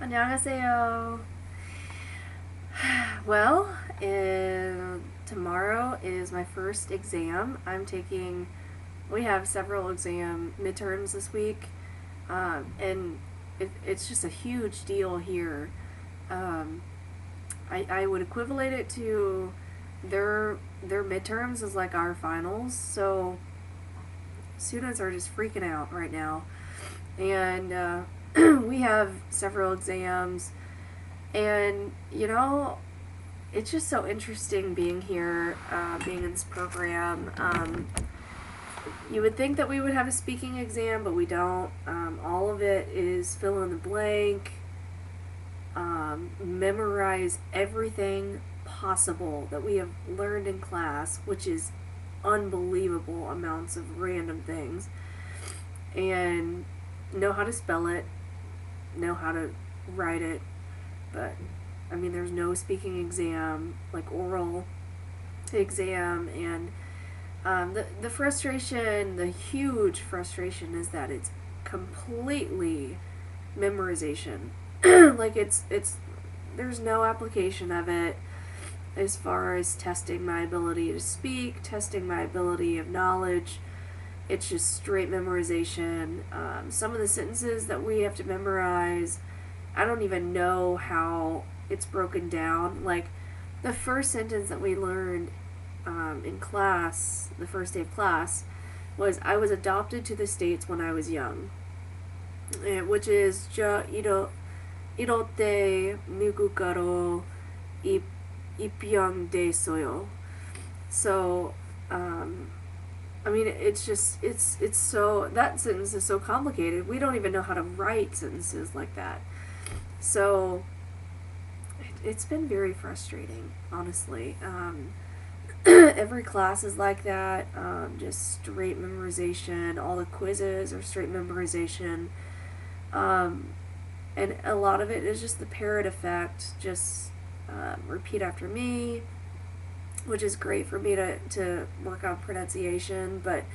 안녕하세요. Well, tomorrow is my first exam. We have several exam midterms this week, and it's just a huge deal here. Um, I would equivalent it to their midterms is like our finals, so students are just freaking out right now. And we have several exams, and it's just so interesting being here, being in this program. You would think that we would have a speaking exam, but we don't. All of it is fill in the blank, memorize everything possible that we have learned in class, which is unbelievable amounts of random things, and know how to spell it, know how to write it. But I mean, there's no speaking exam, like oral exam, and the frustration, the huge frustration, is that it's completely memorization. Like it's there's no application of it as far as testing my ability to speak, testing my ability of knowledge. It's just straight memorization. Some of the sentences that we have to memorize, I don't even know how it's broken down. Like, the first sentence that we learned in class, the first day of class, was I was adopted to the States when I was young. Which is, irote migukaro ipyang de soyo. So, I mean, it's so, that sentence is so complicated. We don't even know how to write sentences like that. So, it's been very frustrating, honestly. Every class is like that, just straight memorization. All the quizzes are straight memorization. And a lot of it is just the parrot effect, just repeat after me, which is great for me to work on pronunciation. But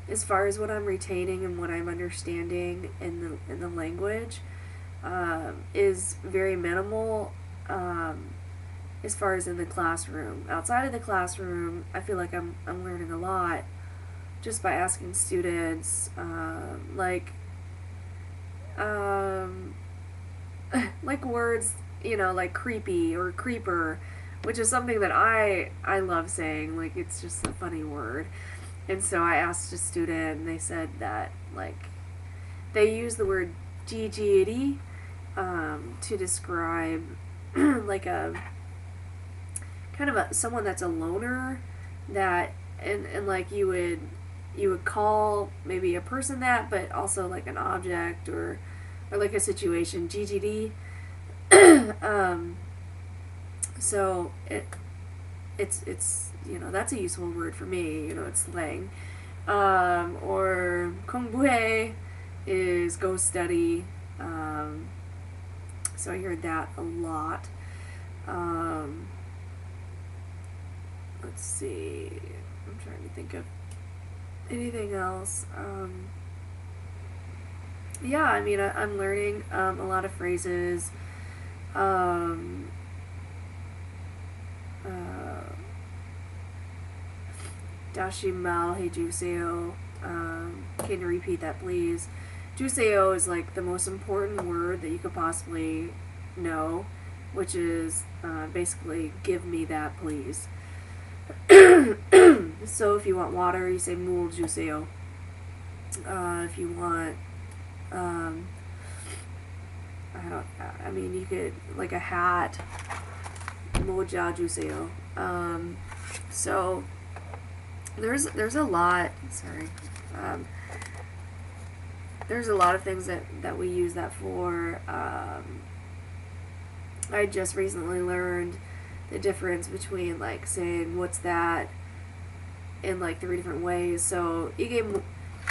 as far as what I'm retaining and what I'm understanding in the language, is very minimal. As far as in the classroom, outside of the classroom, I feel like I'm learning a lot just by asking students, like words, like creepy or creeper, which is something that I love saying. Like, it's just a funny word. And so I asked a student, and they said that, like, they use the word jijiri to describe like a kind of someone that's a loner, that and like you would call maybe a person that, but also like an object or like a situation, GGD. So it's that's a useful word for me. It's slang. Or kombuhe is go study. So I heard that a lot. Let's see. I'm trying to think of anything else. Yeah, I mean, I'm learning a lot of phrases. Dashimal hejuseyo. Can you repeat that, please? Juseo is like the most important word that you could possibly know, which is basically give me that, please. So if you want water, you say mul juseo. If you want, I mean, you could, like a hat, moja juseo. So there's a lot. Sorry. There's a lot of things that we use that for. I just recently learned the difference between, like, saying "what's that" in like 3 different ways. So ige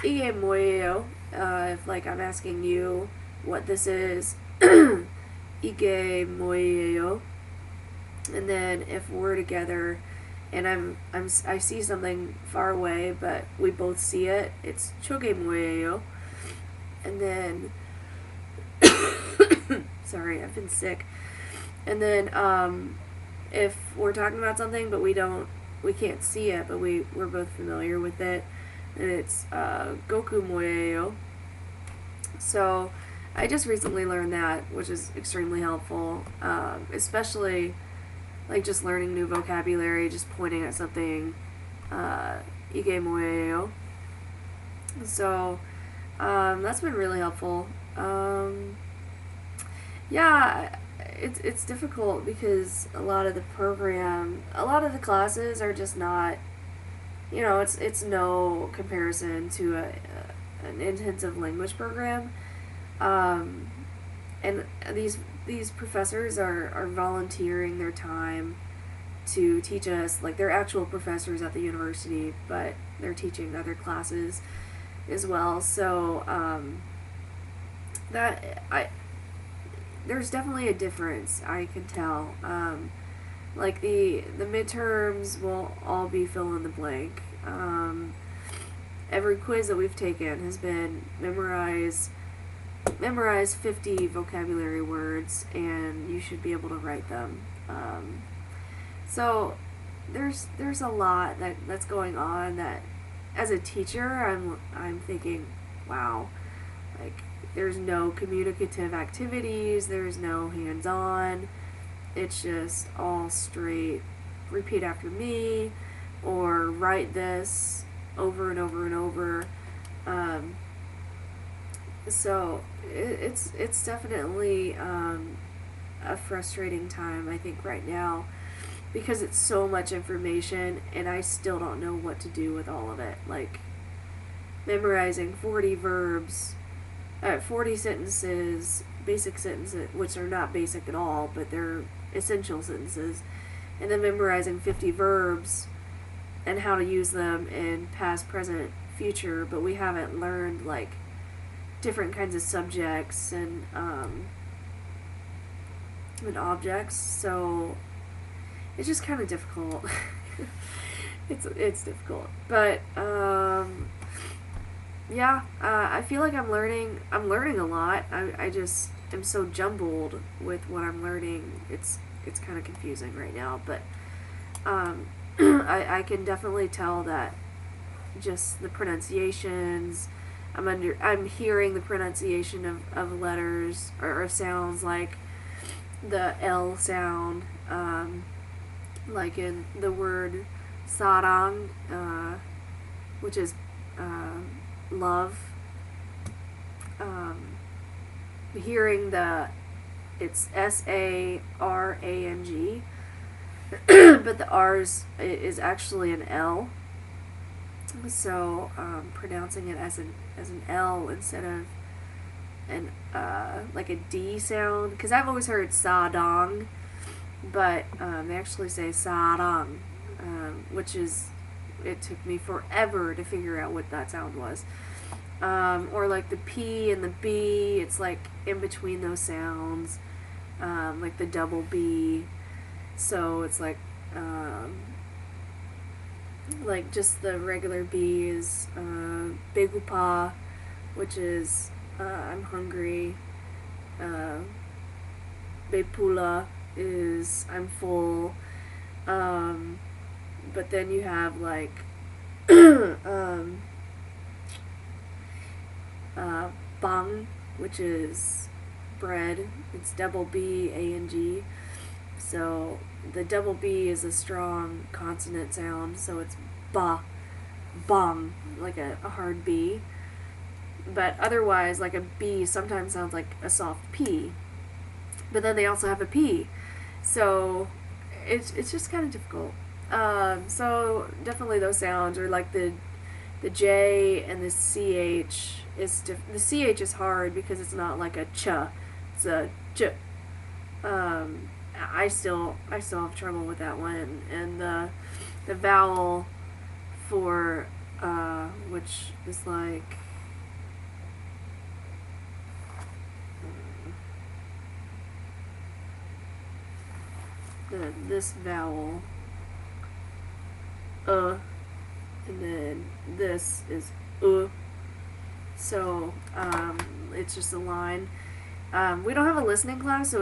moyo, if like I'm asking you what this is, ige moyo. And then if we're together and I see something far away, but we both see it, it's choge moyo. And then Sorry, I've been sick. And then if we're talking about something but we can't see it, but we're both familiar with it, and it's Goku Moeyo. So I just recently learned that, which is extremely helpful, especially like just learning new vocabulary, just pointing at something, Ige Moeyo. So that's been really helpful. Yeah, it's difficult because a lot of the classes are just not, it's no comparison to an intensive language program, and these professors are volunteering their time to teach us, like they're actual professors at the university, but they're teaching other classes as well. So there's definitely a difference, I can tell. Like the midterms will all be fill in the blank. Every quiz that we've taken has been memorize 50 vocabulary words, and you should be able to write them. So there's a lot that's going on that, as a teacher, I'm thinking, wow, like there's no communicative activities, there's no hands-on. It's just all straight repeat after me or write this over and over and over. So it's definitely a frustrating time, I think, right now, because it's so much information and I still don't know what to do with all of it. Like memorizing 40 verbs, 40 sentences, basic sentences, which are not basic at all, but they're essential sentences, and then memorizing 50 verbs and how to use them in past, present, future, but we haven't learned like different kinds of subjects and objects, so it's just kind of difficult. It's difficult, but yeah, I feel like I'm learning a lot. I just am so jumbled with what I'm learning. It's kind of confusing right now, but I can definitely tell that just the pronunciations, I'm hearing the pronunciation of letters or sounds, like the L sound, like in the word sarang, which is love. Hearing it's SARANG, but the R's is actually an L. So pronouncing it as an L instead of an like a D sound, because I've always heard sadang, but they actually say sarang, which is, it took me forever to figure out what that sound was. Or like the P and the B, it's like in between those sounds, like the double B. So it's like just the regular B is begupa, which is I'm hungry. Bepula is I'm full. But then you have like bang, which is bread. It's double B A N G. So the double B is a strong consonant sound, so it's ba, bang, like a hard B. But otherwise, like a B sometimes sounds like a soft P. But then they also have a P. So it's just kind of difficult. So definitely those sounds, or like the J and the CH is the CH is hard because it's not like a ch, it's a j. I still have trouble with that one, and the vowel for which is like this vowel, and then this is so it's just a line, We don't have a listening class,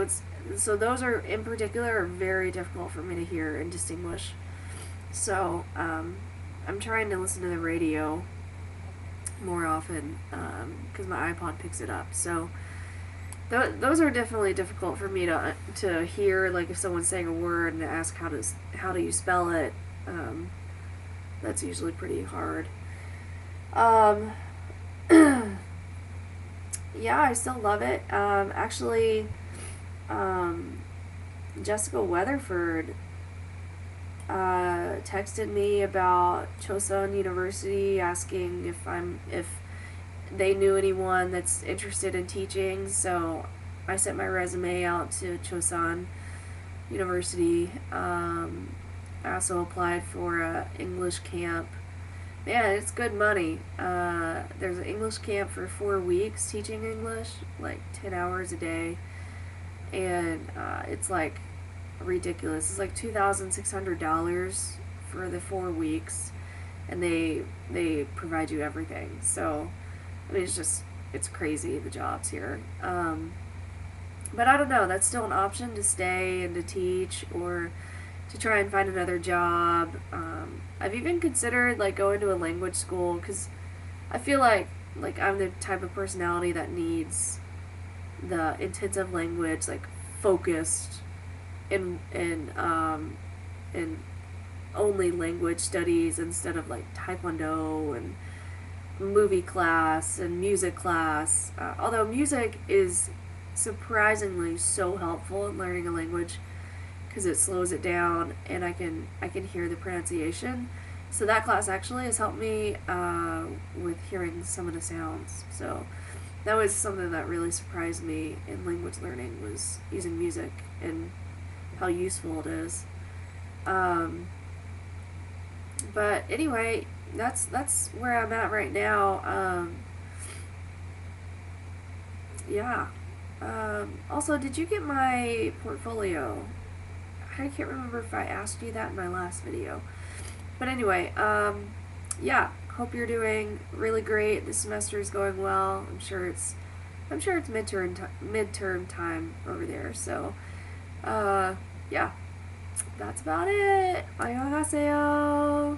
so those are in particular are very difficult for me to hear and distinguish. So I'm trying to listen to the radio more often because my iPod picks it up. So those are definitely difficult for me to hear. Like if someone's saying a word and ask how do you spell it, that's usually pretty hard. Um, yeah, I still love it. Actually, um, Jessica Weatherford texted me about Chosun University, asking if they knew anyone that's interested in teaching. So I sent my resume out to Chosun University. I also applied for a English camp. Man, it's good money. There's an English camp for 4 weeks teaching English, like 10 hours a day, and it's like ridiculous. It's like $2,600 for the 4 weeks, and they provide you everything. So, I mean, it's crazy the jobs here. But I don't know. That's still an option to stay and to teach, or to try and find another job. I've even considered like going to a language school because I feel like I'm the type of personality that needs the intensive language, like focused in only language studies instead of like taekwondo and movie class and music class. Although music is surprisingly so helpful in learning a language because it slows it down and I can hear the pronunciation. So that class actually has helped me with hearing some of the sounds. So that was something that really surprised me in language learning, was using music and how useful it is. But anyway, that's where I'm at right now. Yeah. Also, did you get my portfolio? I can't remember if I asked you that in my last video. But anyway, yeah, hope you're doing really great. This semester is going well. I'm sure it's midterm time over there. So, yeah, that's about it. Annyeonghaseyo.